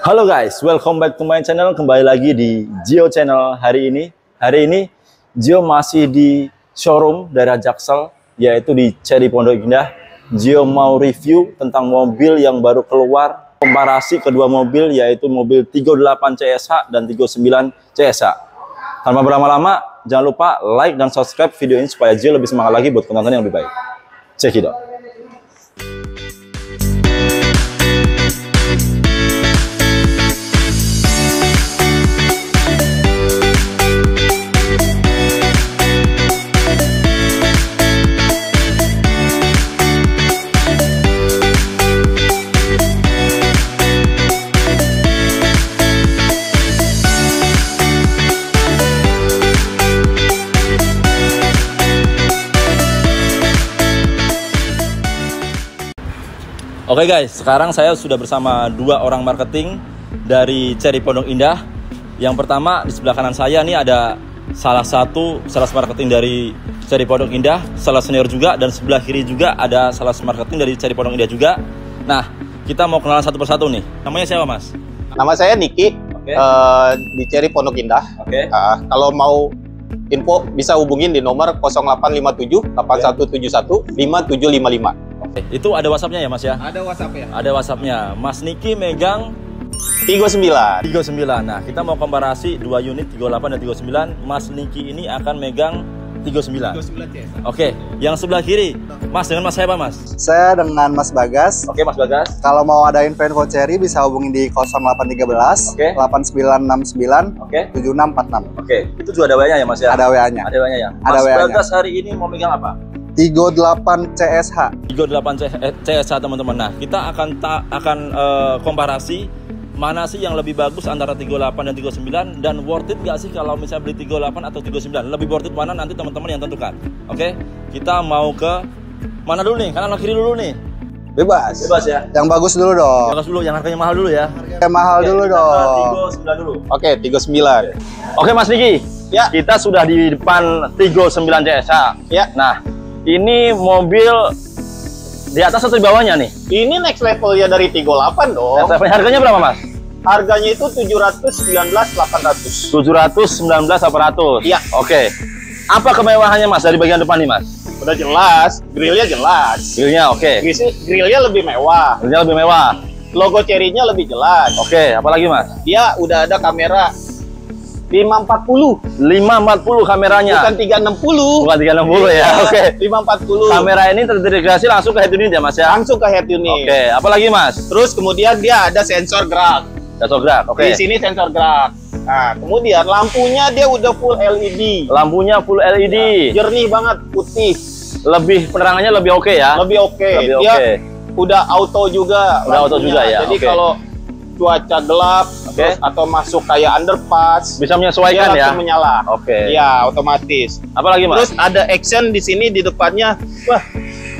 Halo guys, welcome back to my channel. Kembali lagi di Gio Channel hari ini Gio masih di showroom daerah Jaksel, yaitu di Cherry Pondok Indah. Gio mau review tentang mobil yang baru keluar, komparasi kedua mobil, yaitu mobil 38 CSH dan 39 CSH. Tanpa berlama-lama, jangan lupa like dan subscribe video ini supaya Gio lebih semangat lagi buat konten yang lebih baik. Check it out. Oke guys, sekarang saya sudah bersama dua orang marketing dari Cherry Pondok Indah. Yang pertama di sebelah kanan saya nih ada salah satu sales marketing dari Cherry Pondok Indah, sales senior juga, dan sebelah kiri juga ada sales marketing dari Cherry Pondok Indah juga. Nah, kita mau kenalan satu persatu nih. Namanya siapa, Mas? Nama saya Niki, di Cherry Pondok Indah. Kalau mau info bisa hubungin di nomor 0857 8171 5755. Itu ada WhatsApp-nya ya, Mas ya? Ada WhatsApp ya? Ada WhatsApp-nya. Mas Niki megang 39. Nah, kita mau komparasi dua unit 38 dan 39. Mas Niki ini akan megang 39. Oke, yang sebelah kiri, Mas dengan Mas siapa, Mas? Saya dengan Mas Bagas. Oke, Mas Bagas. Kalau mau ada info Cherry bisa hubungin di 0813 8969 7646. Oke, itu juga ada WA-nya ya, Mas ya? Ada WA-nya. Ada WA-nya ya. Ada Mas WA-nya. Bagas hari ini mau megang apa? 38 CSH. 38 CSH teman-teman. Nah, kita akan komparasi mana sih yang lebih bagus antara 38 dan 39, dan worth it gak sih kalau misalnya beli 38 atau 39. Lebih worth it mana nanti teman-teman yang tentukan. Oke, kita mau ke mana dulu nih? Kanan atau kiri dulu nih? Bebas. Bebas ya. Yang bagus dulu dong. Bagus dulu, yang harganya mahal dulu ya. Yang mahal dulu dong. 39 dulu. Oke, 39. Oke, Mas Niki. Ya. Kita sudah di depan 39 CSH. Ya. Nah, ini mobil di atas atau di bawahnya nih? Ini next level ya dari 38 dong. Harganya berapa, Mas? Harganya itu 719.800. 719.800. Iya. Oke. Apa kemewahannya, Mas, dari bagian depan nih, Mas? Udah jelas, grillnya jelas. Grillnya oke. Grillnya lebih mewah. Grillnya lebih mewah. Logo Cherry-nya lebih jelas. Oke, apalagi, Mas? Dia udah ada kamera 540. 540 kameranya. Bukan 360. Bukan 360 ya. Oke. 540. Kamera ini terintegrasi langsung ke head unit ya, Mas ya? Langsung ke head unit. Oke, apalagi, Mas? Terus kemudian dia ada sensor gerak. Sensor gerak. Oke. Di sini sensor gerak. Nah, kemudian lampunya dia udah full LED. Lampunya full LED. Nah, jernih banget, putih. Lebih penerangannya lebih oke ya? Lebih oke. Lebih Dia oke. udah auto juga. Udah auto juga ya. Jadi Oke. kalau cuaca gelap terus atau masuk kayak underpass, bisa menyesuaikan dia ya? langsung menyala. Oke. Iya, otomatis. Apalagi, Mas? Terus ada action di sini di depannya. Wah,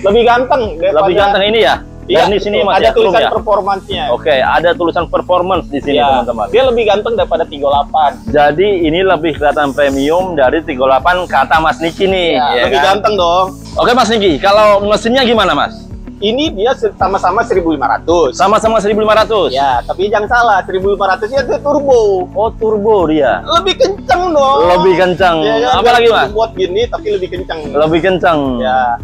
lebih ganteng daripada. Lebih ganteng ini ya? Iya, Dan di sini, Mas, ada ya? tulisan Ya? performance-nya. Oke, ada tulisan performance di sini, Iya, teman-teman. dia lebih ganteng daripada 38. Jadi ini lebih kelihatan premium dari 38 kata Mas Niki nih. Iya, Ya lebih kan? ganteng dong. Oke, Mas Niki, kalau mesinnya gimana, Mas? Ini dia sama-sama 1500. Sama-sama 1500. Ya, tapi jangan salah, 1500-nya itu turbo. Oh, turbo dia. Lebih kenceng dong. Lebih kencang. Ya, kan? Apa lagi, Mas? Buat gini tapi lebih kenceng. Lebih kencang. Ya.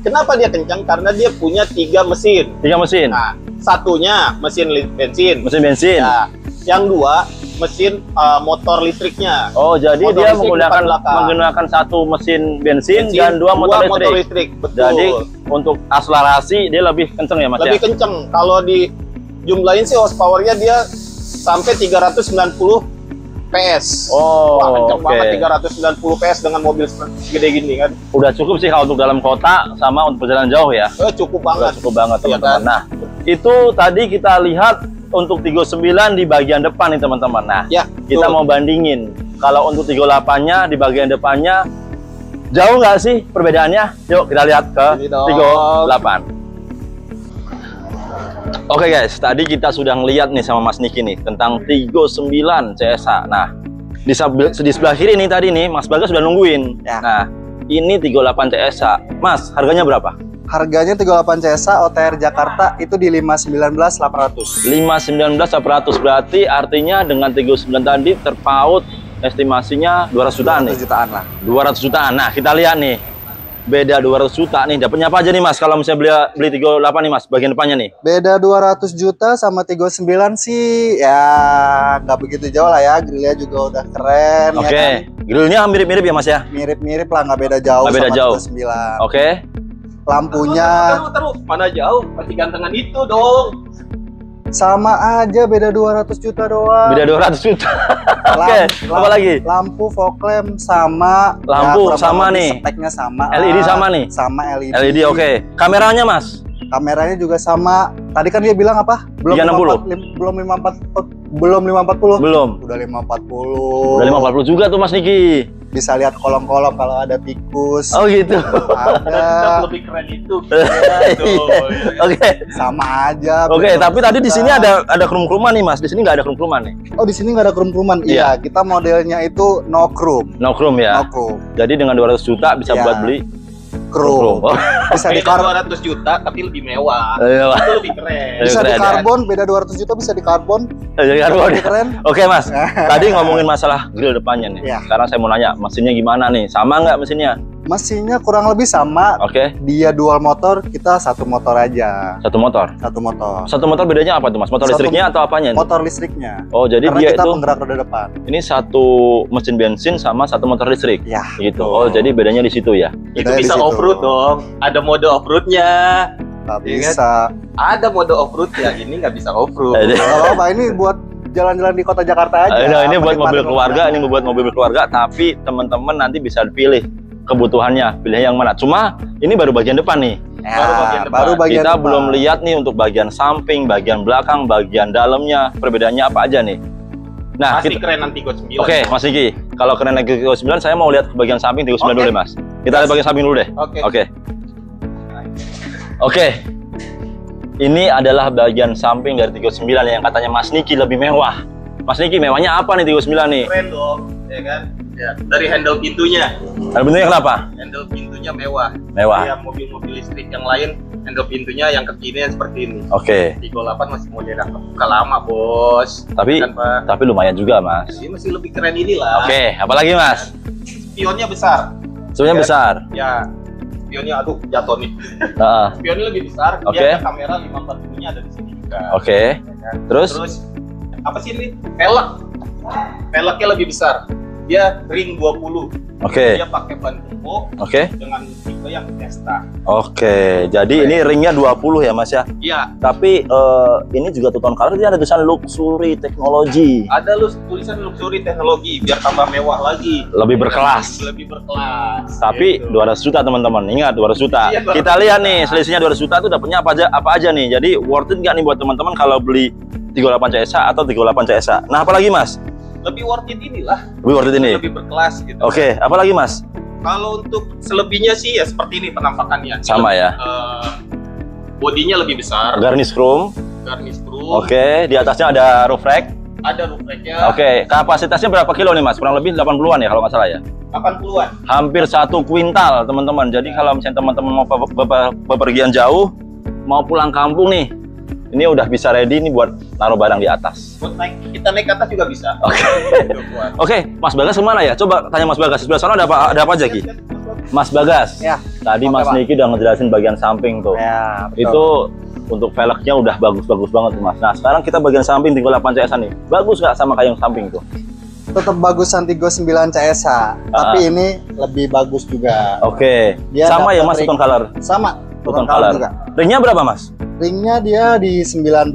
Kenapa dia kencang? Karena dia punya 3 mesin. 3 mesin. Nah, satunya mesin bensin. Mesin bensin. Ya. Yang 2 mesin motor listriknya. Oh, jadi Motor dia listrik menggunakan satu mesin bensin dan dua motor listrik. Betul. Jadi untuk akselerasi dia lebih kenceng ya, Mas? Lebih ya? kenceng. Kalau dijumlahin sih horsepower-nya dia sampai 390 PS. Oh, wah, kenceng oke. banget 390 PS dengan mobil gede gini kan. Udah cukup sih kalau untuk dalam kota sama untuk perjalanan jauh ya. Cukup banget. Cukup banget, Iya teman-teman. kan? Nah, itu tadi kita lihat untuk 39 di bagian depan nih, teman-teman. Nah, Ya, kita mau bandingin. Kalau untuk 38-nya di bagian depannya jauh nggak sih perbedaannya? Yuk kita lihat ke 38. Oke guys, tadi kita sudah ngeliat nih sama Mas Niki nih tentang 39 CSH. Nah, di sebelah kiri nih tadi nih Mas Bagas sudah nungguin. Ya. Nah, ini 38 CSH. Mas, harganya berapa? Harganya 38 CSA OTR Jakarta itu di 519.800. 519.800 berarti artinya dengan 39 tadi terpaut estimasinya 200 jutaan nih. 200 jutaan lah. 200 jutaan. Nah, kita lihat nih. Beda 200 juta nih. Dapatnya apa aja nih, Mas? Kalau misalnya beli 38 nih, Mas, bagian depannya nih. Beda 200 juta sama 39 sih ya nggak begitu jauh lah ya. Grillnya juga udah keren. Oke. Ya kan? Grillnya mirip-mirip ya, Mas ya? Mirip-mirip lah, nggak beda jauh Nggak beda sama jauh. 39. Oke. Lampunya Taruh. Mana jauh? Masih gantengan itu dong. sama aja, beda 200 juta doang. Beda 200 juta. Oke, apa lagi? Lampu fog lamp sama. Lampu kurang sama lebih nih. Speknya sama. LED sama nih. Sama LED. LED oke. Kameranya, Mas? Kameranya juga sama. Tadi kan dia bilang apa? 360. Belum 540. Belum. Udah 540. Udah 540 juga tuh, Mas Niki. Bisa lihat kolong-kolong kalau ada tikus. Oh gitu. Ada. Lebih keren itu. Oke. Sama aja. Oke, tapi tadi di sini ada krum-kruman nih, Mas. Di sini nggak ada krum-kruman nih. Oh, di sini nggak ada krum-kruman. Iya. Iya, kita modelnya itu no krum. No krum ya. No krum. Jadi dengan 200 juta bisa Iya. buat beli Krum. Oh. Bisa di Beda 200 juta tapi lebih mewah. Iya. Itu lebih keren. bisa di keren, karbon, beda 200 juta bisa di karbon. Jadi karbon. Lebih keren. Oke, Mas. Tadi ngomongin masalah grill depannya nih. Iya. Sekarang saya mau nanya, mesinnya gimana nih? Sama nggak mesinnya? Mesinnya kurang lebih sama. Oke. Dia dual motor, kita satu motor aja. Satu motor. Satu motor. Satu motor bedanya apa tuh, Mas? Motor Satu- listriknya atau apanya nih? Motor listriknya. Oh, jadi Karena dia kita itu penggerak roda depan. ini satu mesin bensin sama satu motor listrik. Ya. Gitu. Oh, jadi bedanya di situ ya. Itu Bedanya di bisa situ. off-road dong. Ada mode off-roadnya. Nggak Iya kan? bisa. Ada mode off-road ya. Ini nggak bisa off-road. Jadi- Nggak apa-apa, ini buat jalan-jalan di kota Jakarta aja. Nah, ini buat mobil Menikmati keluarga, rumah. ini buat mobil keluarga, tapi teman-teman nanti bisa pilih kebutuhannya, pilih yang mana. Cuma ini baru bagian depan nih. Ya, Baru bagian depan. baru bagian Kita depan. belum lihat nih untuk bagian samping, bagian belakang, bagian dalamnya, perbedaannya apa aja nih. Nah, Masih kita, keren nanti Go 9. oke, Mas Niki, kalau keren lagi Tigo 9, saya mau lihat ke bagian samping Tigo 9 Oke. dulu deh, Mas. Kita lihat bagian samping dulu deh. Oke. Oke. Oke. Ini adalah bagian samping dari Tigo 9 yang katanya Mas Niki lebih mewah. Mas Niki, mewahnya apa nih Tigo 9 nih? Keren dong, ya kan? Ya, dari handle pintunya. Ada bentuknya kenapa? Handle pintunya mewah. Mewah. Yang mobil-mobil listrik yang lain, handle pintunya yang kekinian seperti ini. Oke. Tigo 8 masih model yang kebuka lama, Bos. Tapi Kan, Pak? tapi lumayan juga, Mas. Ini masih lebih keren inilah. Oke, apalagi Mas? Spionnya besar. Sebenarnya Ya. besar. Ya, spionnya aduh jatuh nih. Heeh. Spionnya lebih besar. Oke. Dia ada kamera 54 nya ada di sini juga. Oke. Ya kan? Terus? apa sih ini? Velg. Velgnya lebih besar. Dia ring 20. Oke. Dia pakai ban turbo Oke. dengan tipe yang Testa. Oke. Jadi ini ringnya 20 ya, Mas ya. Iya, Tapi ini juga two tone color, dia ada tulisan luxury teknologi. ada tulisan luxury teknologi biar tambah mewah lagi. Lebih berkelas. Lebih berkelas. Tapi gitu. 200 juta teman-teman. Ingat 200 juta. Iya, 200 Kita lihat juta. nih selisihnya 200 juta itu dapatnya apa aja nih. Jadi worth it nggak nih buat teman-teman kalau beli 38 CSA atau 38 CSA. Nah, apalagi Mas? Lebih worth it inilah. Lebih worth it ini. Lebih berkelas gitu. Oke, apalagi Mas? Kalau untuk selebihnya sih ya seperti ini penampakannya. Sama ya. Bodinya lebih besar, Garnish chrome. garnish chrome, Oke, di atasnya ada roof rack. ada roof rack-nya. Oke, kapasitasnya berapa kilo nih Mas? Kurang lebih 80-an ya kalau nggak salah ya. 80-an. Hampir 1 kuintal teman-teman. Jadi kalau misalnya teman-teman mau bepergian jauh, mau pulang kampung nih, ini udah bisa ready nih buat naruh barang di atas. Buat kita naik ke atas juga bisa. Oke. Gitu, buat. Oke, Mas Bagas kemana ya? Coba tanya Mas Bagas. Di sebelah sana ada apa aja Ki? Mas Bagas. Ya. Tadi Oke, Mas Pak. Niki udah ngejelasin bagian samping tuh. Ya, betul. Itu untuk velgnya udah bagus-bagus banget tuh Mas. Nah sekarang kita bagian samping 38 CSA nih. Bagus nggak sama kayak yang samping tuh? Tetap bagusan Tigo 9 CSA, tapi ini lebih bagus juga. Oke. Dia Sama ya dapat Mas ring. two tone color? Sama, Two tone color color. juga. Ringnya berapa Mas? Ringnya dia di 19.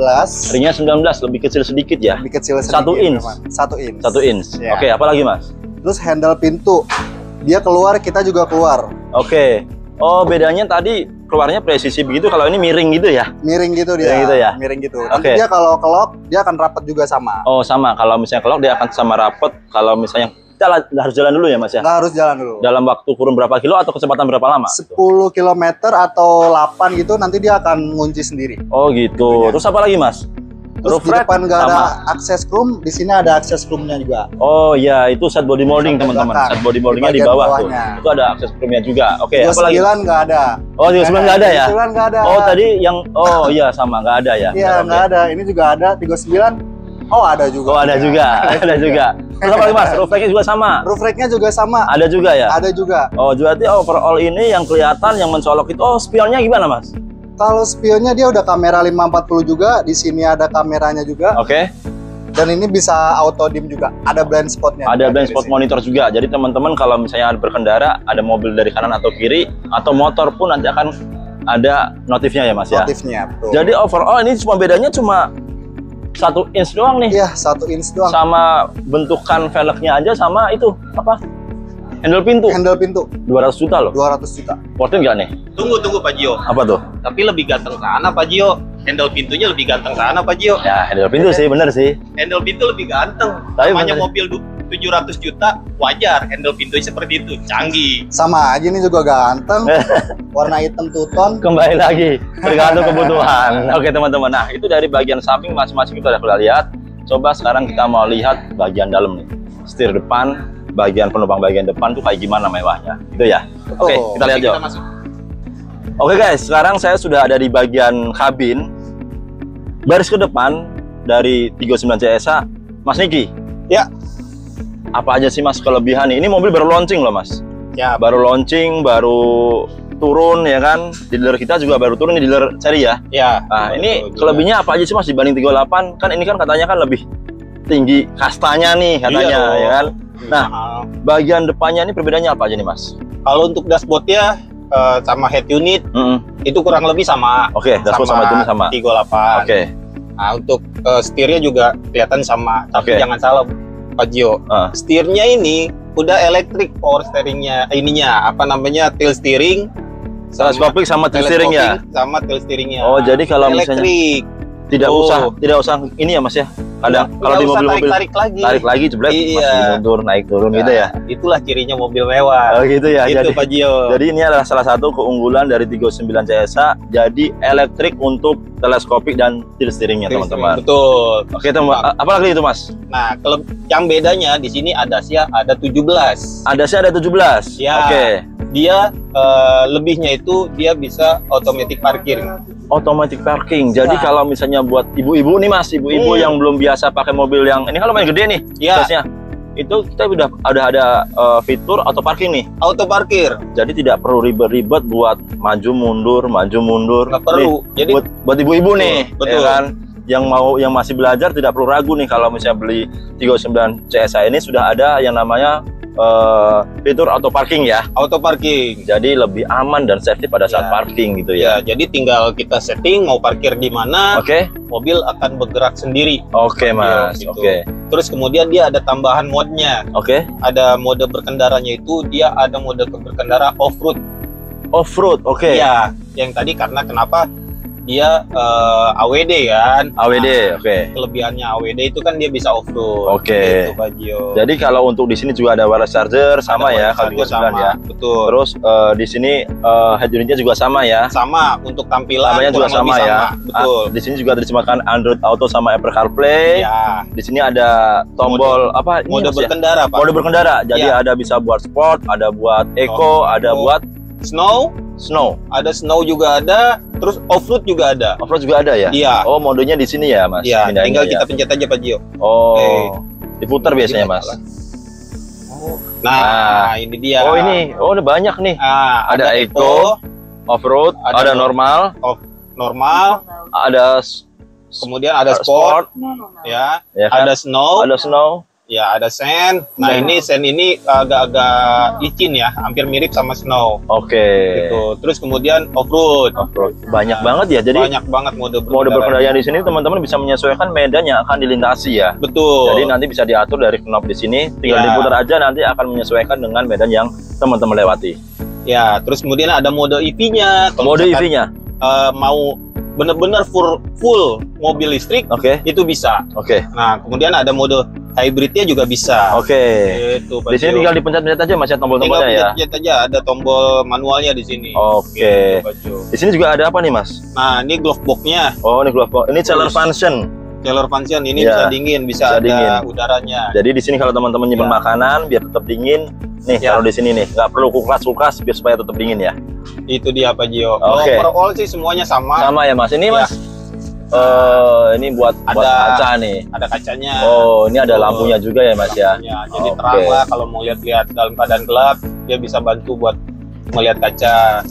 Ringnya 19, lebih kecil sedikit ya? Lebih kecil sedikit. 1 inch. memang. 1 inch. 1 inch. Ya. Oke, apa lagi Mas? Terus handle pintu, dia keluar, kita juga keluar. Oke. Oh, bedanya tadi keluarnya presisi begitu, kalau ini miring gitu ya? Miring gitu dia. Miring gitu ya? Miring gitu. Oke. Nanti dia kalau kelok, dia akan rapat juga sama. Oh, sama. Kalau misalnya kelok dia akan sama rapet. Kalau misalnya kita harus jalan dulu ya Mas ya? Nggak harus jalan dulu. Dalam waktu kurun berapa kilo atau kecepatan berapa lama? 10 km atau 8 gitu, nanti dia akan ngunci sendiri. Oh gitu. Tentunya. Terus apa lagi Mas? Terus di depan nggak ada akses room, di sini ada akses roomnya juga. Oh iya, itu set body molding teman-teman. Set body moldingnya di bawah tuh. Itu ada akses roomnya juga. Oke, apa lagi? 39 nggak ada. Oh 39 nggak ada ya? 39 nggak ada. Oh tadi yang iya sama nggak ada ya? Iya nggak ada. Ini juga ada 39. Oh ada juga. Oh ada juga, ada juga. Terus apa lagi mas? Roof racknya juga sama? Roof racknya juga sama. Ada juga ya? Ada juga. Oh berarti overall ini yang kelihatan yang mencolok itu, spionnya gimana mas? Kalau spionnya dia udah kamera 540 juga, di sini ada kameranya juga. Oke. Dan ini bisa auto dim juga, ada blind spotnya. Ada blind spot monitor juga. Jadi teman-teman kalau misalnya berkendara, ada mobil dari kanan atau kiri, atau motor pun nanti akan ada notifnya ya mas ya? Notifnya, betul. Jadi overall ini cuma bedanya cuma 1 inch doang nih. Iya, 1 inch doang. Sama bentukan velgnya aja sama itu apa? Handle pintu. Handle pintu. 200 juta loh. 200 juta. Worth it nggak nih? Tunggu Pak Gio. Apa tuh? Tapi lebih ganteng sana Pak Gio. Handle pintunya lebih ganteng sana Pak Gio. Ya handle pintu sih, bener sih. Handle pintu lebih ganteng. Tapi namanya bener. mobil 700 juta, wajar handle pintunya seperti itu, canggih. Sama aja ini juga ganteng. Warna hitam two-tone. Kembali lagi, tergantung kebutuhan. Oke teman-teman, nah itu dari bagian samping masing-masing kita udah lihat. Coba sekarang kita mau lihat bagian dalam nih. Setir depan, bagian penumpang bagian depan tuh kayak gimana mewahnya, gitu ya. Oke, kita lihat yuk. Oke guys, sekarang saya sudah ada di bagian kabin. Baris ke depan dari 39 CSA, Mas Niki. Ya. Apa aja sih mas kelebihan ini? Mobil baru launching loh mas. Ya. Baru launching, baru turun ya kan. Dealer kita juga baru turun, di dealer Cherry ya. Ya. Nah ini kelebihnya apa aja sih mas dibanding 38? Kan ini kan katanya kan lebih tinggi kastanya nih katanya ya kan. Nah bagian depannya ini perbedaannya apa aja nih mas? Kalau untuk dashboardnya sama head unit itu kurang lebih sama. Oke, dashboard sama head unit sama. 38. Oke. Nah untuk setirnya juga kelihatan sama. Tapi jangan salah Pak Gio, setirnya ini udah elektrik power steeringnya, ininya apa namanya tilt steering, teleskopik sama tilt steering ya. Sama tilt steeringnya. Oh jadi kalau elektrik. Misalnya tidak usah ini ya mas ya. Kadang kalau di mobil-mobil tarik lagi jebret masih mundur naik turun gitu ya. Itulah cirinya mobil mewah. Oh gitu ya. Itu Pak Gio. Jadi ini adalah salah satu keunggulan dari 39 CSA. Jadi elektrik untuk teleskopik dan tilt steeringnya teman-teman. Betul. Oke teman. Apa lagi itu mas? Nah yang bedanya di sini Dacia ada 17. Dacia ada 17. Ya. Oke. Dia lebihnya itu dia bisa automatic parkir. Automatic parking. Jadi kalau misalnya buat ibu-ibu nih mas, ibu-ibu yang belum biasa pakai mobil yang ini kan lumayan gede nih, biasanya itu kita udah ada fitur auto parking nih. Auto parkir. Jadi tidak perlu ribet-ribet buat maju mundur. Nggak perlu. Nih, jadi buat ibu-ibu nih, ya kan? Yang masih belajar tidak perlu ragu nih kalau misalnya beli 39 CSA ini sudah ada yang namanya fitur auto parking ya. Auto parking. Jadi lebih aman dan safety pada saat parking gitu ya. Jadi tinggal kita setting mau parkir di mana. Mobil akan bergerak sendiri. Oke mas. Gitu. Terus kemudian dia ada tambahan modenya. Ada mode berkendaranya itu dia ada mode berkendara off-road. Off-road, Iya. Yang tadi karena kenapa? Dia AWD kan. AWD, Kelebihannya AWD itu kan dia bisa off-road. Gitu, Pak Gio. Jadi kalau untuk di sini juga ada wireless charger sama ya, kalau 39 ya. Betul. Terus di sini head unitnya juga sama ya. Sama untuk tampilan. Namanya juga sama ya. Betul. Di sini juga terjemahkan Android Auto sama Apple CarPlay. Ya. Di sini ada tombol mode berkendara, Pak. Mode berkendara. Jadi ada bisa buat sport, ada buat eco, ada buat snow. Ada snow juga ada, terus off-road juga ada. Off-road juga ada ya? Iya. Oh, modenya di sini ya, Mas? Iya, tinggal kita pencet aja Pak Gio. Oh, diputar biasanya, Mas? Nah, ini dia. Oh, ini. Oh, ada banyak nih. Ada eco, off-road, ada normal. Normal. Ada kemudian ada sport. Ya kan? Ada snow. Ada snow. Ya, ada sand. Nah, ini sand ini agak-agak licin ya, hampir mirip sama snow. Gitu. Terus kemudian off-road. Banyak banget ya. Jadi banyak banget mode berkendara di sini teman-teman bisa menyesuaikan medan yang akan dilintasi ya. Betul. Jadi nanti bisa diatur dari knob di sini, tinggal diputar aja nanti akan menyesuaikan dengan medan yang teman-teman lewati. Ya, terus kemudian ada mode EV-nya. Mode EV-nya mau benar-benar full mobil listrik, itu bisa. Nah, kemudian ada mode hybridnya juga bisa. Gitu, di sini tinggal dipencet-pencet aja Mas ya tombol-tombolnya ya. Pencet aja, ada tombol manualnya di sini. Gitu, di sini juga ada apa nih Mas? Nah, ini glove box-nya. Oh, ini glove box. Ini seller function. chiller function ini bisa dingin, bisa ada dingin udaranya. Jadi di sini kalau teman-teman nyimpen makanan biar tetap dingin, nih kalau di sini nih nggak perlu kulkas biar supaya tetap dingin ya. Itu dia Pak Gio. Overall sih semuanya sama. Sama ya Mas. Ini Mas. Ini buat kaca nih. Ada kacanya. Oh, ini ada lampunya juga ya Mas ya. Jadi terang lah kalau mau lihat dalam keadaan gelap, dia bisa bantu buat melihat kaca.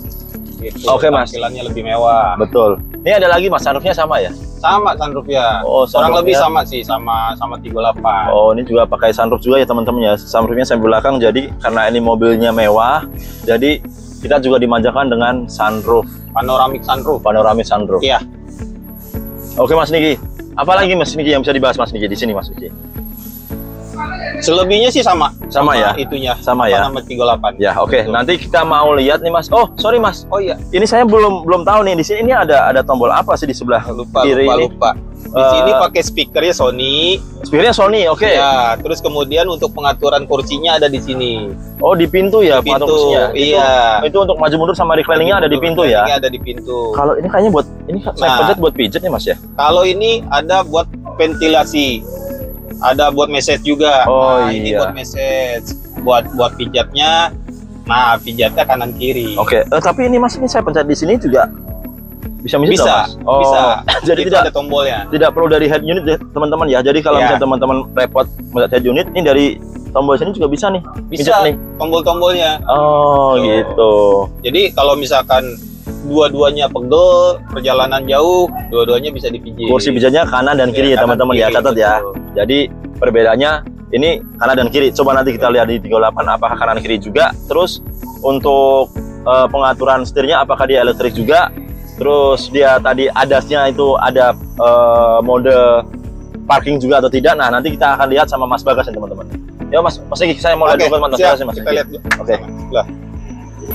Gitu. Oke Mas. Tampilannya lebih mewah. Betul. Ini ada lagi Mas, sunroofnya sama ya? Sama sunroofnya. Kurang lebih sama sih, sama 38. Oh, ini juga pakai sunroof juga ya teman-teman ya. Sunroofnya sampai belakang, jadi karena ini mobilnya mewah, jadi kita juga dimanjakan dengan sunroof. Panoramic sunroof. Iya. Oke Mas Niki. Apalagi Mas Niki yang bisa dibahas Mas Niki di sini Mas Niki? Selebihnya sih sama ya itunya sama ya sama 38 ya. Oke, nanti kita mau lihat nih Mas. Oh sorry Mas, oh iya, ini saya belum tahu nih di sini ini ada tombol apa sih di sebelah kiri ini? Lupa. Di sini pakai speakernya Sony. Oke. Ya, terus kemudian untuk pengaturan kursinya ada di sini. Oh, di pintu ya, pintu. Kursinya. Iya. Itu untuk maju mundur sama recliningnya ada di pintu ya. Ada di pintu. Kalau ini kayaknya buat saya pencet buat pijet nih Mas ya. Kalau ini ada buat ventilasi. Ada buat message juga. Ini buat message, buat pijatnya. Nah, pijatnya kanan kiri. Oke. Tapi ini Mas, ini saya pencet di sini juga bisa Mas? Bisa. Jadi tidak ada tombolnya. Tidak perlu dari head unit ya, teman-teman ya. Jadi kalau misalnya teman-teman repot mencet head unit, ini dari tombol sini juga bisa nih. Bisa nih tombol-tombolnya. Oh, gitu. Jadi kalau misalkan dua-duanya pegel, perjalanan jauh, dua-duanya bisa dipijit. Kursi pijatnya kanan dan kiri ya teman-teman ya, catat ya. Jadi perbedaannya ini kanan dan kiri. Coba nanti kita lihat di 38 apakah kanan kiri juga. Terus untuk pengaturan setirnya apakah dia elektrik juga. Terus dia tadi adasnya itu ada mode parking juga atau tidak. Nah nanti kita akan lihat sama Mas Bagas ya teman-teman. Ya Mas Niki, saya mau lihat dulu Mas Bagas. Kita lihat dulu. Oke.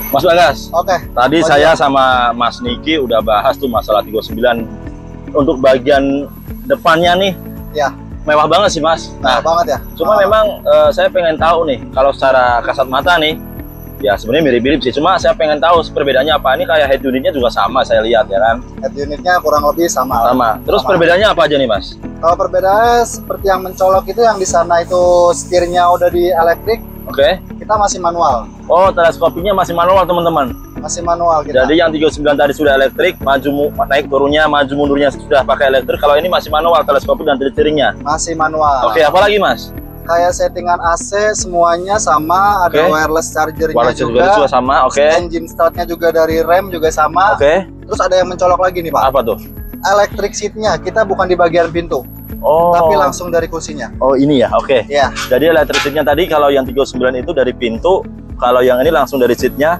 Mas Bagas, tadi saya sama Mas Niki udah bahas tuh masalah 39. Untuk bagian depannya nih, mewah banget sih Mas. Mewah banget ya. Cuma memang saya pengen tahu nih, kalau secara kasat mata nih, ya sebenarnya mirip-mirip sih. Cuma saya pengen tahu perbedaannya apa. Ini kayak head unitnya juga sama saya lihat ya kan. Head unitnya kurang lebih sama. Terus perbedaannya apa aja nih Mas? Kalau perbedaannya seperti yang mencolok itu, yang di sana itu setirnya udah di elektrik. Oke. Kita masih manual. Oh, teleskopinya masih manual teman-teman. Masih manual kita. Jadi yang 39 tadi sudah elektrik, naik turunnya, maju mundurnya sudah pakai elektrik. Kalau ini masih manual, teleskopik dan steeringnya. Masih manual. Oke, apa lagi Mas? Kayak settingan AC semuanya sama, ada wireless chargernya juga sama. Engine startnya juga dari rem juga sama. Terus ada yang mencolok lagi nih Pak. Apa tuh? Electric seatnya kita bukan di bagian pintu. Tapi langsung dari kursinya. Oh ini ya, oke. Iya. Jadi electric seatnya tadi kalau yang 39 itu dari pintu, kalau yang ini langsung dari seatnya.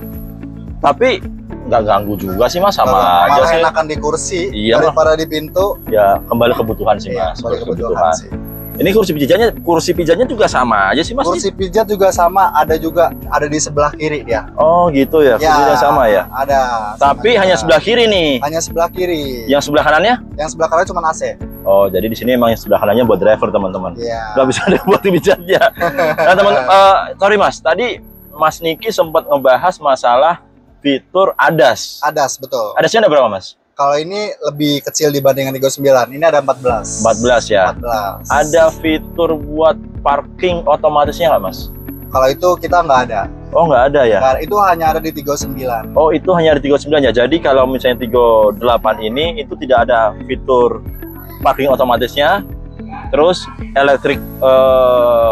Tapi nggak ganggu juga sih Mas, sama aja sih. Enakan di kursi daripada di pintu. Ya kembali kebutuhan sih Mas. Kembali kebutuhan sih. Ini kursi pijatnya juga sama aja sih Mas. Kursi pijat juga sama, ada di sebelah kiri ya. Oh gitu ya, kursinya sama ya. Ada. Tapi hanya sebelah kiri nih. Hanya sebelah kiri. Yang sebelah kanannya? Yang sebelah kanan cuma AC. Oh, jadi di sini emang yang sebelah kanannya buat driver teman-teman. Iya. Gak bisa ada buat pijatnya. Nah teman, sorry Mas, tadi Mas Niki sempat ngebahas masalah fitur ADAS. ADAS betul. ADASnya ada berapa Mas? Kalau ini lebih kecil dibandingkan 39. Ini ada 14. 14 ya. 14. Ada fitur buat parking otomatisnya nggak Mas? Kalau itu kita nggak ada. Oh nggak ada ya? Nah, itu hanya ada di 39. Oh itu hanya di 39 ya. Jadi kalau misalnya 38 ini itu tidak ada fitur parking otomatisnya. Terus elektrik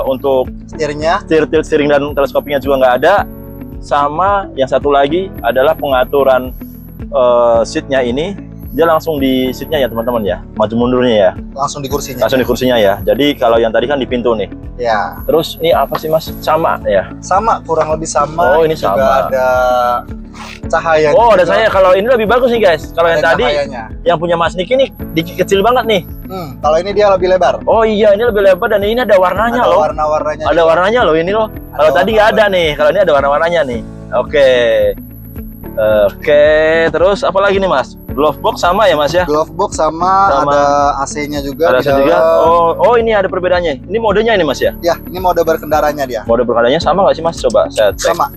untuk setirnya, steering dan teleskopingnya juga nggak ada. Sama yang satu lagi adalah pengaturan seatnya ini, dia langsung di seatnya ya teman-teman ya, maju mundurnya ya. Langsung di kursinya. Langsung di kursinya ya. Jadi kalau yang tadi kan di pintu nih. Ya. Terus ini apa sih Mas? Sama ya? Sama, kurang lebih sama. Oh ini juga sama. Ada cahaya. Oh ada cahaya. Kalau ini lebih bagus nih guys. Kalau yang tadi, cahayanya. Yang punya Mas Niki nih kecil banget nih. Kalau ini dia lebih lebar. Oh iya ini lebih lebar dan ini ada warnanya loh. Warna-warnanya. Ada warnanya loh ini loh. Kalau tadi nggak ada nih. Kalau ini ada warna-warnanya nih. Oke, terus apa lagi nih Mas? Glove box sama ya Mas ya? Glove box sama. Ada AC-nya juga. Ada AC juga. Oh ini ada perbedaannya. Ini modenya ini Mas ya? Ya, ini mode berkendaranya dia. Mode berkendaranya sama nggak sih Mas? Coba saya cek. Sama.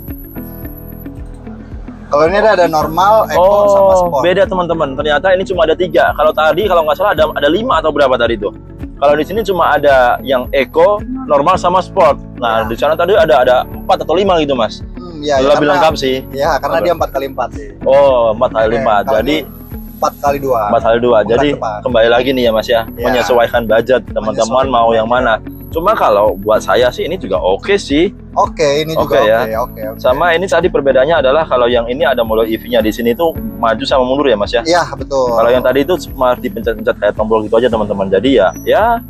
Kalau ini ada normal, eco, sama sport. Beda teman-teman. Ternyata ini cuma ada 3. Kalau tadi kalau nggak salah ada 5 atau berapa tadi tuh. Kalau di sini cuma ada yang eco, normal sama sport. Nah, di sana tadi ada 4 atau 5 gitu, Mas. Ya, lebih lengkap sih. Ya, karena dia 4x4 sih. Oh, 4x4. Jadi 4x2. 4x2. Jadi kembali lagi nih ya, Mas ya. Menyesuaikan budget teman-teman mau yang mana. Cuma kalau buat saya sih ini juga oke sih. Oke, ini juga oke. Sama ini tadi perbedaannya adalah kalau yang ini ada mode EV-nya, di sini tuh maju sama mundur ya, Mas ya. Iya, betul. Kalau yang tadi itu cuma dipencet-pencet kayak tombol gitu aja teman-teman. Jadi ya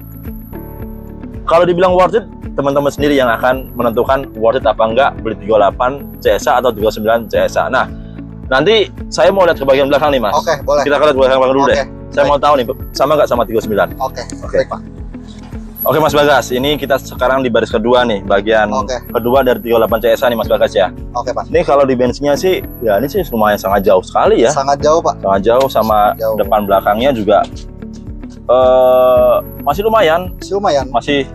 kalau dibilang worth it, teman-teman sendiri yang akan menentukan worth it apa enggak beli 38 CSA atau 39 CSA. Nah, nanti saya mau lihat ke bagian belakang nih, Mas. Oke, boleh. Kita lihat ke belakang dulu deh. Saya mau tahu nih, sama nggak sama 39? Oke. Baik, Pak. Oke, Mas Bagas, ini kita sekarang di baris kedua nih, bagian kedua dari 38 CSA nih, Mas Bagas ya. Oke, Pak. Ini kalau di bensinnya sih, ya ini sih lumayan sangat jauh sekali ya. Sangat jauh, Pak. Sangat jauh, sama depan belakangnya juga masih lumayan. Masih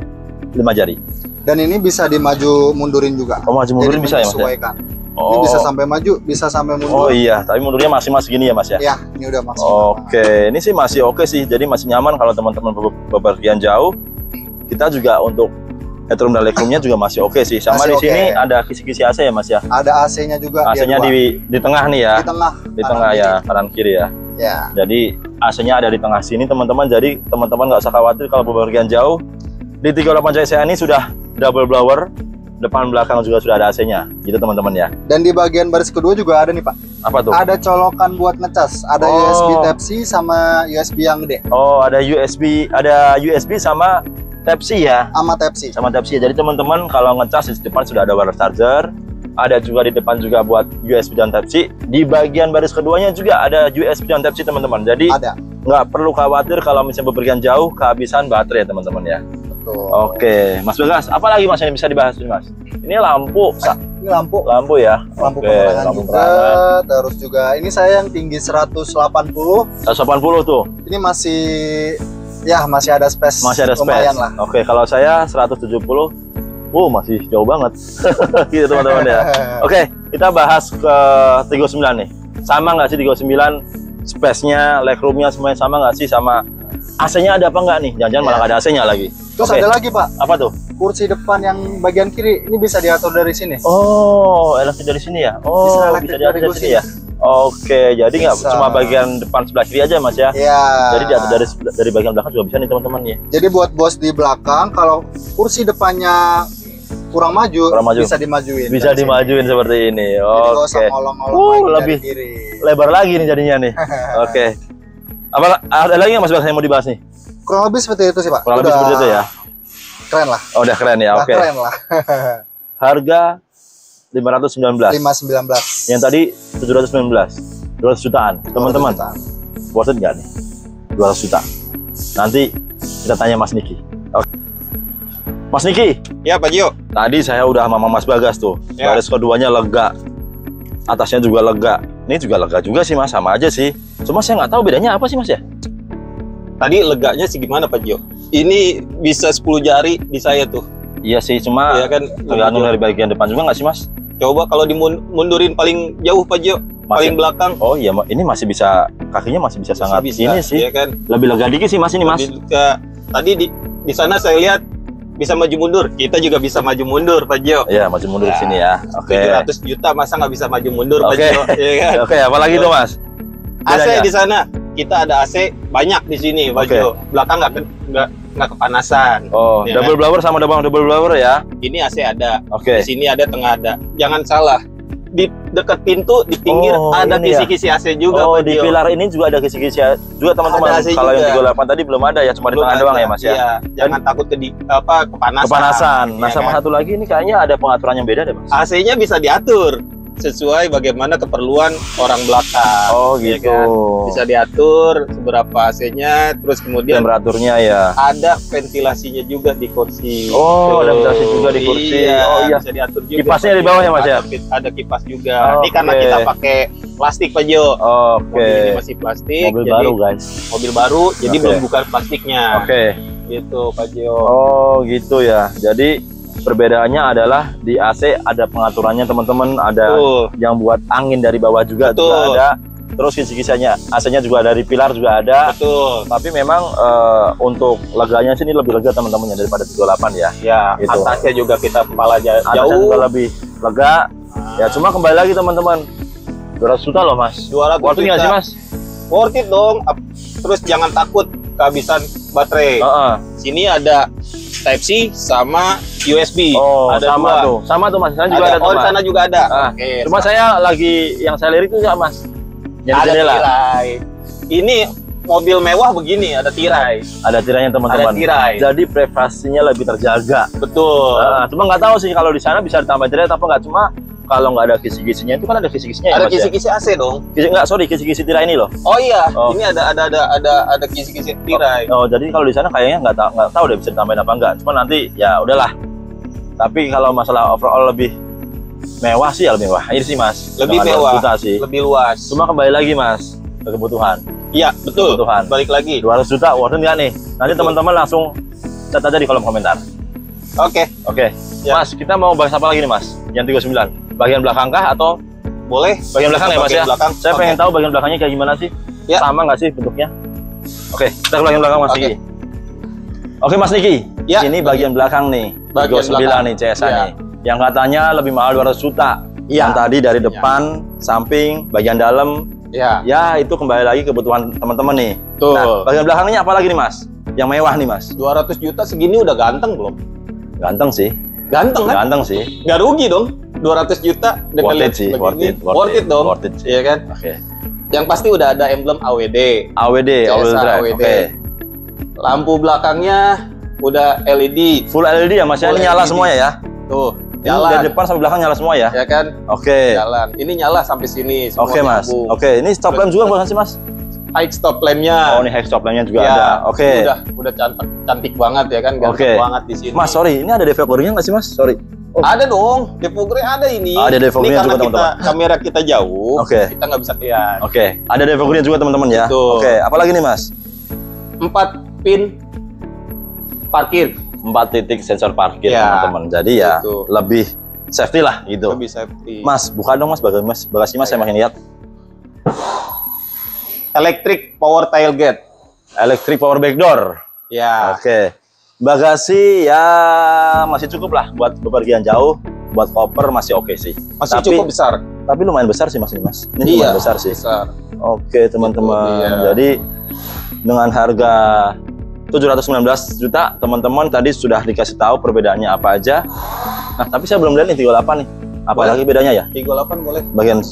5 jari. Dan ini bisa dimaju mundurin juga. Oh, maju mundurin bisa ya, Mas? Ini bisa sampai maju, bisa sampai mundur. Oh iya, tapi mundurnya masih gini ya, Mas ya? Iya, ini udah masih. Oke, ini sih masih oke sih. Jadi masih nyaman kalau teman-teman bepergian jauh. Kita juga untuk headroom dan legroomnya juga masih oke sih. Sama di sini ada kisi-kisi AC ya, Mas ya? Ada AC-nya juga. AC-nya di tengah nih ya? Di tengah ya, kanan kiri ya. Ya. Jadi AC-nya ada di tengah sini teman-teman. Jadi teman-teman nggak usah khawatir kalau bepergian jauh. Di 38 CSA ini sudah double blower, depan belakang juga sudah ada AC-nya, gitu teman-teman ya. Dan di bagian baris kedua juga ada nih, Pak. Apa tuh? Ada colokan buat ngecas. Ada USB Type-C sama USB yang gede. Oh, ada USB sama Type-C ya? Sama Type-C. Jadi teman-teman kalau ngecas di depan sudah ada wireless charger, ada juga di depan juga buat USB dan Type-C. Di bagian baris keduanya juga ada USB dan Type-C teman-teman. Jadi nggak perlu khawatir kalau misalnya bepergian jauh kehabisan baterai teman-teman ya. Betul. Oke, Mas Bagas, apa lagi Mas yang bisa dibahas ini, Mas? Ini lampu. Ini lampu. Lampu ya. Lampu penerangan juga. Terus juga ini saya yang tinggi 180. 180 tuh. Ini masih ada space. Masih ada space. Lumayan lah. Oke, kalau saya 170. Masih jauh banget. Gitu teman-teman ya. Oke, kita bahas ke 39 nih. Sama nggak sih 39 space-nya, legroom-nya semuanya sama nggak sih, sama AC-nya ada apa nggak nih? Jangan-jangan malah nggak ada AC-nya lagi. Terus ada lagi, Pak. Apa tuh? Kursi depan yang bagian kiri ini bisa diatur dari sini. Oh, elektrik dari sini ya? Oh, bisa diatur dari sini ya? Oke, jadi nggak cuma bagian depan sebelah kiri aja, Mas ya? Iya. Jadi diatur dari bagian belakang juga bisa nih teman-teman ya. Jadi buat bos di belakang, kalau kursi depannya kurang maju, bisa dimajuin. Bisa dimajuin seperti ini. Oke. Lebih lebar lagi nih jadinya nih. Oke. Apa ada lagi nggak Mas Bagas yang mau dibahas nih? Kurang lebih seperti itu sih, Pak. Kurang lebih seperti itu ya. Keren lah. Oh, udah keren ya. Oke. Keren lah. Harga 519. 519. Yang tadi 719. 200 jutaan. Teman-teman. Worth it nggak nih? 200 juta. Nanti kita tanya Mas Niki. Oke. Mas Niki. Ya, Pak Gio. Tadi saya udah sama Mas Bagas tuh. Baris keduanya lega. Atasnya juga lega. Ini juga lega juga sih, Mas. Sama aja sih. Cuma saya nggak tahu bedanya apa sih, Mas ya? Tadi leganya sih gimana, Pak Gio? Ini bisa 10 jari di saya tuh. Iya sih, cuma kan tergantung dari bagian depan juga nggak sih, Mas? Coba kalau dimundurin paling jauh, Pak Gio. Paling belakang. Oh iya, ini masih bisa, kakinya masih bisa sangat ini sih. Iya kan? Lebih lega dikit sih, Mas, ini, Mas. Tadi di sana saya lihat bisa maju mundur. Kita juga bisa maju mundur, Pak Gio. Iya, maju mundur di sini ya. Oke. 700 juta masa nggak bisa maju mundur, Pak Gio? Iya kan? Oke, apalagi itu, Mas? AC di sana. Kita ada AC banyak di sini, Pak Gio. Belakang nggak kepanasan. Oh, ya double blower sama double blower ya? Ini AC ada. Oke. Di sini ada, tengah ada. Jangan salah. Di dekat pintu, di pinggir ada kisi-kisi AC juga. Oh, di pilar ini juga ada kisi-kisi juga, teman-teman. Kalau yang 38 tadi belum ada ya, cuma di tengah doang ya, Mas ya? Iya, jangan takut kepanasan. Nah, sama satu lagi ini kayaknya ada pengaturan yang beda deh, Mas. AC-nya bisa diatur sesuai bagaimana keperluan orang belakang. Oh, gitu. Ya kan? Bisa diatur seberapa AC-nya, terus kemudian temperaturnya ya. Ada ventilasinya juga di kursi. Oh, ada ventilasi juga di kursi. Iya, oh iya. Bisa diatur juga. Kipasnya di bawah ya, Mas ya? Ada kipas juga. Ini karena kita pakai plastik, Pak Jo. Oke. Mobil ini masih plastik. Mobil baru, guys. Mobil baru, jadi belum buka plastiknya. Oke. Gitu, Pak Jo. Oh, gitu ya. Jadi Perbedaannya adalah di AC ada pengaturannya teman-teman, ada yang buat angin dari bawah juga ada. Terus kisi-kisinya AC-nya juga dari pilar juga ada. Betul. Tapi memang untuk leganya sini lebih lega teman-teman ya daripada 38 ya. Ya, gitu. Atasnya juga kita kepala jauh. Atasnya juga lebih lega. Ya cuma kembali lagi teman-teman, 200 juta loh mas. 200 worth it nggak sih mas? Worth it dong. Terus jangan takut kehabisan baterai. Sini ada Type C sama USB. Oh, ada sama dua. tuh. Sama tuh mas. Sana juga ada. Oh, di sana juga ada. Oke. Cuma saya lagi yang saya lirik itu nggak mas? Yang ada tirai. Ini mobil mewah begini, ada tirai. Ada tirainya teman-teman. Ada tirai. Jadi privasinya lebih terjaga. Betul. Cuma nggak tahu sih kalau di sana bisa ditambah tirai atau nggak. Cuma kalau nggak ada kisi-kisinya itu kan ada kisi-kisinya. Ada kisi-kisi AC dong. Kisi-kisi tirai ini loh. Oh iya. Ini ada kisi-kisi tirai. Oh jadi kalau di sana kayaknya nggak tahu deh bisa ditambahin apa enggak. Cuma nanti ya udahlah. Tapi kalau masalah overall lebih mewah sih ya lebih mewah. Ini sih mas. Lebih mewah. Sih. Lebih luas. Cuma kembali lagi mas ke kebutuhan. Iya betul. Kebutuhan. Balik lagi. 200 juta worth it nggak nih? Nanti teman-teman langsung chat aja di kolom komentar. Oke. Ya. Mas kita mau bahas apa lagi nih mas? Yang 39. Bagian belakang kah atau boleh bagian belakang ya mas ya? Belakang. Saya pengen tahu bagian belakangnya kayak gimana sih? Ya. Sama nggak sih bentuknya? Oke, kita ke bagian belakang mas Niki. Oke mas Niki, ya, ini bagian belakang nih, bagian 9 nih CSA nih. Yang katanya lebih mahal 200 juta. Yang tadi dari depan, samping, bagian dalam. Ya itu kembali lagi kebutuhan teman-teman nih. Tuh. Nah, bagian belakangnya apa lagi nih mas? Yang mewah nih mas. 200 juta segini udah ganteng belum? Ganteng sih. Ganteng kan? Ganteng sih. Nggak rugi dong. 200 juta worth it sih, worth it dong. Worth it sih. Iya kan? Oke. Yang pasti udah ada emblem AWD. AWD. Oke. Lampu belakangnya udah LED. Full LED ya mas ya? Ini nyala semuanya ya? Tuh, jalan. Dari depan sampai belakang nyala semua ya? Ya kan? Oke. Jalan. Ini nyala sampai sini. Oke mas. Oke. Ini stop lamp juga bukan sih mas? High stop lampnya. Oh ini high stop lampnya juga ada. Oke. Udah cantik banget ya kan? Ganteng banget di sini. Mas sorry, ini ada defoggernya nggak sih mas? Sorry. Ada dong, defogger ada ini. Ada defoggernya juga teman-teman. Kamera kita jauh, kita nggak bisa lihat. Oke, ada defoggernya juga teman-teman ya. Oke, apalagi nih mas? 4 pin parkir. 4 titik sensor parkir teman-teman. Jadi ya lebih safety lah gitu. Lebih safety. Mas, buka dong mas bagasi mas, saya makin lihat. Electric power tailgate. Electric power back door. Ya. Oke. Bagasi ya masih cukup lah buat bepergian jauh, buat koper masih oke sih. Masih cukup besar. Tapi lumayan besar sih mas ini mas. Ini lumayan besar sih. Oke teman-teman. Jadi dengan harga 719 juta teman-teman tadi sudah dikasih tahu perbedaannya apa aja. Nah tapi saya belum lihat nih 38 nih. Apalagi bedanya ya? 38 boleh. Bagian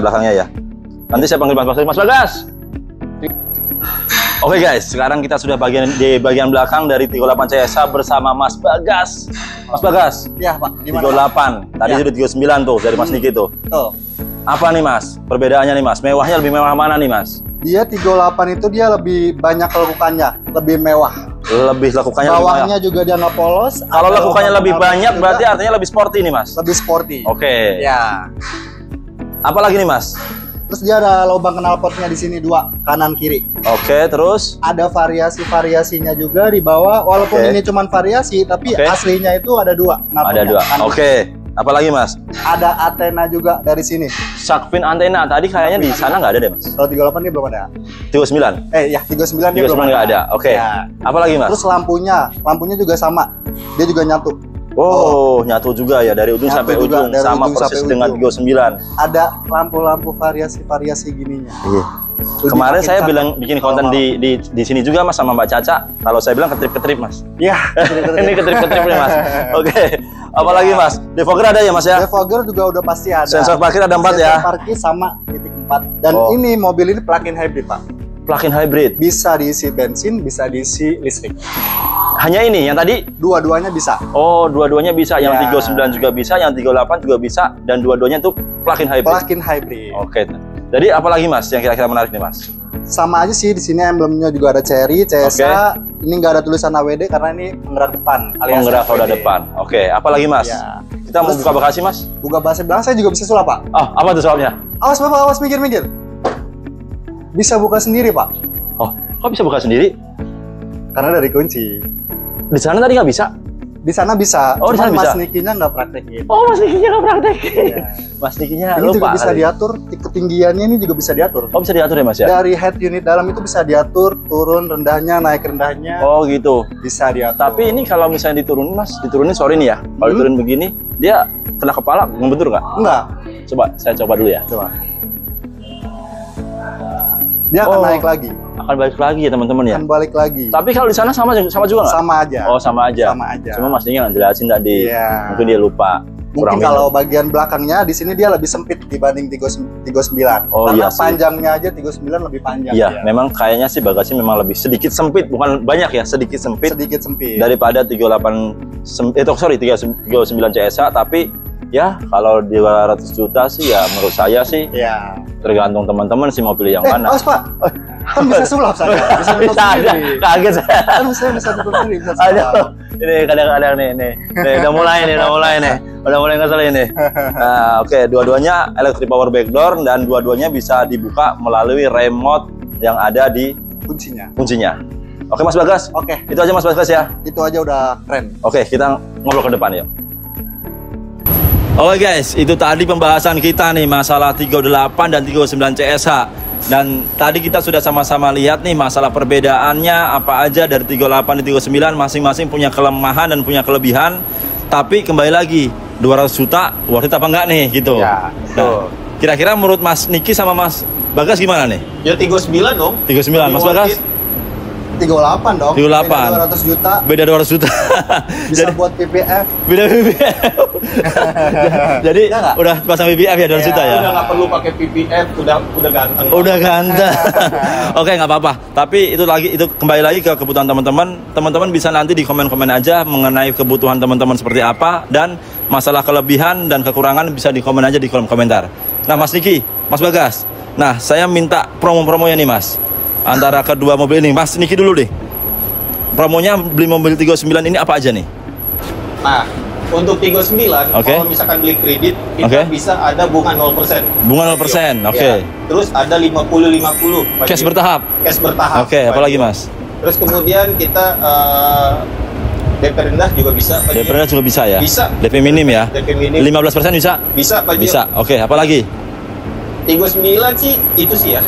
belakangnya ya. Nanti saya panggil Mas Bagas. Oke guys, sekarang kita sudah di bagian belakang dari 38 CSA bersama Mas Bagas. Mas Bagas. Iya Pak. Gimana? 38. Tadi sudah 39 tuh dari Mas Niki tuh. Apa nih Mas? Perbedaannya nih Mas. Mewahnya lebih mewah mana nih Mas? Dia 38 itu dia lebih banyak lekukannya, lebih mewah. Lebih lekukannya. Bawahnya juga dia nggak polos. Kalau lekukannya lebih banyak berarti artinya lebih sporty nih Mas. Lebih sporty. Oke. Ya. Apa lagi nih Mas? Terus dia ada lubang knalpotnya di sini 2, kanan kiri. Oke, terus ada variasinya juga di bawah. Walaupun ini cuma variasi, tapi aslinya itu ada 2. Ada 2. Oke. Apalagi Mas? Ada antena juga dari sini. Shark fin antena tadi kayaknya di sana nggak ada deh Mas. Kalau 38 dia belum ada. 39? Ya 39 dia belum ada. Nggak ada. Oke. Ya. Apalagi Mas? Terus lampunya juga sama. Dia juga nyatu. Oh, nyatu juga ya dari ujung sampai ujung sama persis dengan 39. Ada lampu-lampu variasi gininya. Iya. Kemarin saya bilang bikin konten di sini juga Mas sama Mbak Caca. Kalau saya bilang ketrip-ketrip Mas. Iya. Ini ketrip-ketrip nih Mas. Oke. Apalagi Mas? Defogger ada ya Mas ya? Defogger juga udah pasti ada. Sensor parkir ada 4 ya? Sensor parkir sama titik 4. Dan ini mobil ini plug-in hybrid Pak. Plug-in hybrid? Bisa diisi bensin, bisa diisi listrik. Hanya ini yang tadi? Dua-duanya bisa. Oh, dua-duanya bisa. Yang 39 juga bisa, yang 38 juga bisa, dan dua-duanya itu plug-in hybrid. Plug-in hybrid. Oke. Jadi apalagi Mas yang kira-kira menarik nih Mas? Sama aja sih, di sini emblemnya juga ada Cherry, CSA. Ini nggak ada tulisan AWD karena ini penggerak depan. Penggerak roda depan. Oke. Apalagi Mas? Ya. Kita mau buka bagasi Mas? Buka bagasi belakang saya juga bisa sulap Pak. Oh, apa tuh sulapnya? Awas Bapak, awas mikir-mikir. Bisa buka sendiri Pak. Oh, kok bisa buka sendiri? Karena dari kunci. Di sana tadi nggak bisa? Di sana bisa. Oh, Cuma di sana Mas bisa. Nikinya nggak praktekin. Oh, Mas Nikinya nggak praktekin. Iya. Mas Nikinya Ini lupa juga bisa kali. diatur, ketinggiannya ini juga bisa diatur. Oh, bisa diatur ya Mas ya? Dari head unit dalam itu bisa diatur, turun rendahnya, naik rendahnya, Oh gitu. bisa diatur. Tapi ini kalau misalnya diturunin Mas, diturunin sorry nih ya. Kalau diturunin begini, dia kena kepala ngebentur nggak? enggak, Coba, saya coba dulu ya. coba. Dia akan Oh. naik lagi, Akan balik lagi ya teman-teman ya. akan balik lagi. Tapi kalau di sana sama juga nggak? Sama aja. Oh sama aja. Sama aja. Cuma Mas Niki nggak jelasin tadi. Iya. Mungkin dia lupa. Mungkin Kurang kalau minum. bagian belakangnya di sini dia lebih sempit dibanding 39. Oh, Karena iya sih. panjangnya aja 39 lebih panjang. Iya, dia. memang kayaknya sih bagasi memang lebih sedikit sempit, bukan banyak ya, sedikit sempit Sedikit sempit. daripada 39 CSH. Tapi ya kalau 200 juta sih ya menurut saya sih Iya. tergantung teman-teman sih mau pilih yang mana. Awas Pak, kan bisa sulap saya. Bisa tutup Bisa ada, sendiri. kaget saya. Kan saya bisa tutup sendiri, bisa Aduh, sulap. ini kadang-kadang nih, udah mulai ngesel ini. Nah, oke, dua-duanya electric power backdoor dan dua-duanya bisa dibuka melalui remote yang ada di kuncinya. Oke Mas Bagas, Oke, itu aja Mas Bagas ya. itu aja udah keren. Oke, kita ngobrol ke depan yuk. Oke guys, itu tadi pembahasan kita nih masalah 38 dan 39 CSH. Dan tadi kita sudah sama-sama lihat nih masalah perbedaannya apa aja dari 38 dan 39, masing-masing punya kelemahan dan punya kelebihan. Tapi kembali lagi, 200 juta worth it apa enggak nih gitu. Ya, Nah, kira-kira menurut Mas Niki sama Mas Bagas gimana nih? Ya 39 dong. 39, Mas Lebih Bagas? worth it. 38 dong. 38. Beda 200 juta. Beda 200 juta. Bisa buat PPF. Beda BBM. Jadi Ya nggak? udah pasang BBM ya 200 juta ya? Udah nggak perlu pakai PPF, udah ganteng. Udah ganteng. Oke, nggak apa-apa. Tapi itu kembali lagi ke kebutuhan teman-teman. Teman-teman bisa nanti di komen-komen aja mengenai kebutuhan teman-teman seperti apa, dan masalah kelebihan dan kekurangan bisa di komen aja di kolom komentar. Nah, Mas Niki, Mas Bagas. Nah, saya minta promo-promonya nih, Mas. Antara kedua mobil ini, Mas Niki dulu deh. Promonya beli mobil 39 ini apa aja nih? Nah, untuk 39, Oke. kalau misalkan beli kredit, kita Oke. bisa ada bunga 0%. Bunga 0%, oke. Ya. Terus ada 50-50. Cash bertahap. Cash bertahap. Oke, apa lagi, Mas? Terus kemudian kita DP rendah juga bisa. Pak DP Ji. rendah juga bisa ya? Bisa. DP minim ya? DP minim. 15% bisa? Bisa, Pak Ji. Bisa, oke. Apa lagi? 39 sih, itu sih ya.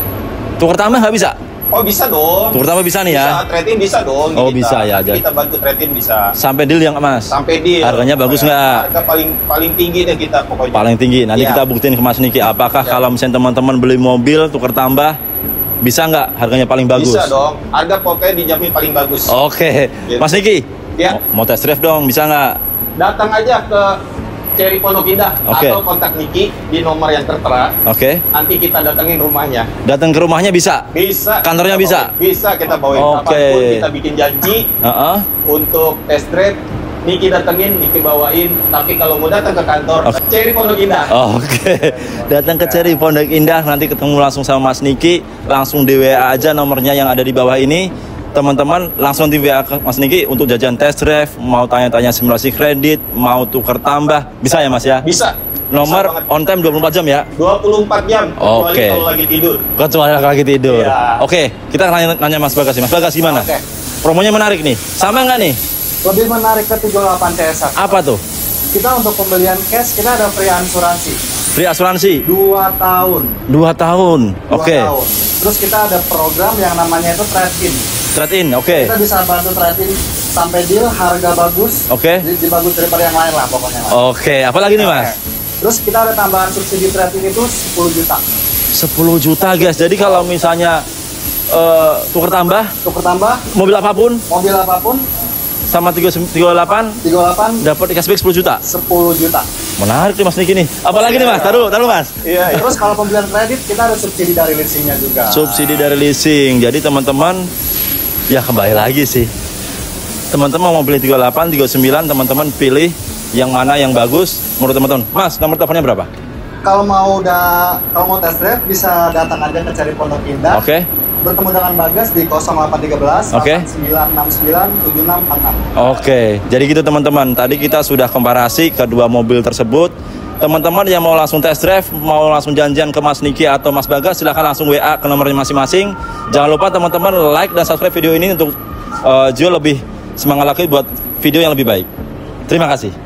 Tukar tambah nggak bisa? Oh, bisa dong. Tukar tambah bisa nih ya? Bisa, trade-in bisa dong. Oh, kita. bisa ya, Nanti kita bantu trade-in bisa. Sampai deal yang Mas? Sampai deal. Harganya bagus nggak? Harga paling tinggi deh kita pokoknya. Paling tinggi. Nanti Ya. kita buktiin ke Mas Niki. Apakah kalau misalnya teman-teman beli mobil tukar tambah, bisa nggak harganya paling bagus? Bisa dong. Harga pokoknya dijamin paling bagus. Oke. Gitu. Mas Niki, Ya. mau test drive dong, bisa nggak? Datang aja ke Cherry Pondok Indah Oke. atau kontak Niki di nomor yang tertera. Oke. Nanti kita datengin rumahnya. Datang ke rumahnya bisa? Bisa. Kantornya kita bisa? bawain. Bisa kita bawain. Oke. Kapanpun kita bikin janji Heeh. untuk test drive. Niki datengin, Niki bawain. Tapi kalau mau datang ke kantor Oke. Cherry Pondok Indah. Oke, datang ke Cherry Pondok Indah, nanti ketemu langsung sama Mas Niki, langsung di WA aja nomornya yang ada di bawah ini. Teman-teman langsung di WA ke Mas Niki untuk jajan test drive, mau tanya-tanya simulasi kredit, mau tukar tambah, bisa ya Mas ya? Bisa. Nomor Bisa banget. on time 24 jam ya? 24 jam. Kecuali Oke. kalau lagi tidur. Kecuali lagi tidur. Iya. Oke, kita nanya Mas Bagas nih. Mas Bagas gimana? Oke. Promonya menarik nih. Sama nggak nih? Lebih menarik ke 38 CSH. Apa tuh? Kita untuk pembelian cash kita ada free asuransi Free asuransi 2 tahun. 2 tahun. 2 Oke. tahun. Terus kita ada program yang namanya itu trade-in. Trade-in, oke. Kita bisa bantu trade-in sampai deal harga bagus. Oke. Lebih bagus daripada yang lain lah pokoknya. Oke, apa lagi nih Mas? Terus kita ada tambahan subsidi trade-in itu 10 juta. 10 juta guys. Jadi kalau misalnya tukar tambah Tukar tambah mobil apapun mobil apapun sama 38 38 dapat cashback 10 juta. 10 juta. Menarik nih Mas Niki nih. Apalagi nih Mas? Taruh Mas. Iya. Terus kalau pembelian kredit kita ada subsidi dari leasingnya juga. Subsidi dari leasing. Jadi teman-teman ya kembali lagi sih. Teman-teman mau beli 38, 39, teman-teman pilih yang mana yang bagus menurut teman-teman. Mas, nomor teleponnya berapa? Kalau mau test drive bisa datang aja ke Cherry Pondok Indah. Oke. Bertemu dengan Bagas di 0813 Oke. 8969 7646. Oke, jadi gitu teman-teman. Tadi kita sudah komparasi kedua mobil tersebut. Teman-teman yang mau langsung test drive, mau langsung janjian ke Mas Niki atau Mas Bagas, silahkan langsung WA ke nomornya masing-masing. Jangan lupa teman-teman like dan subscribe video ini untuk Gio lebih semangat lagi buat video yang lebih baik. Terima kasih.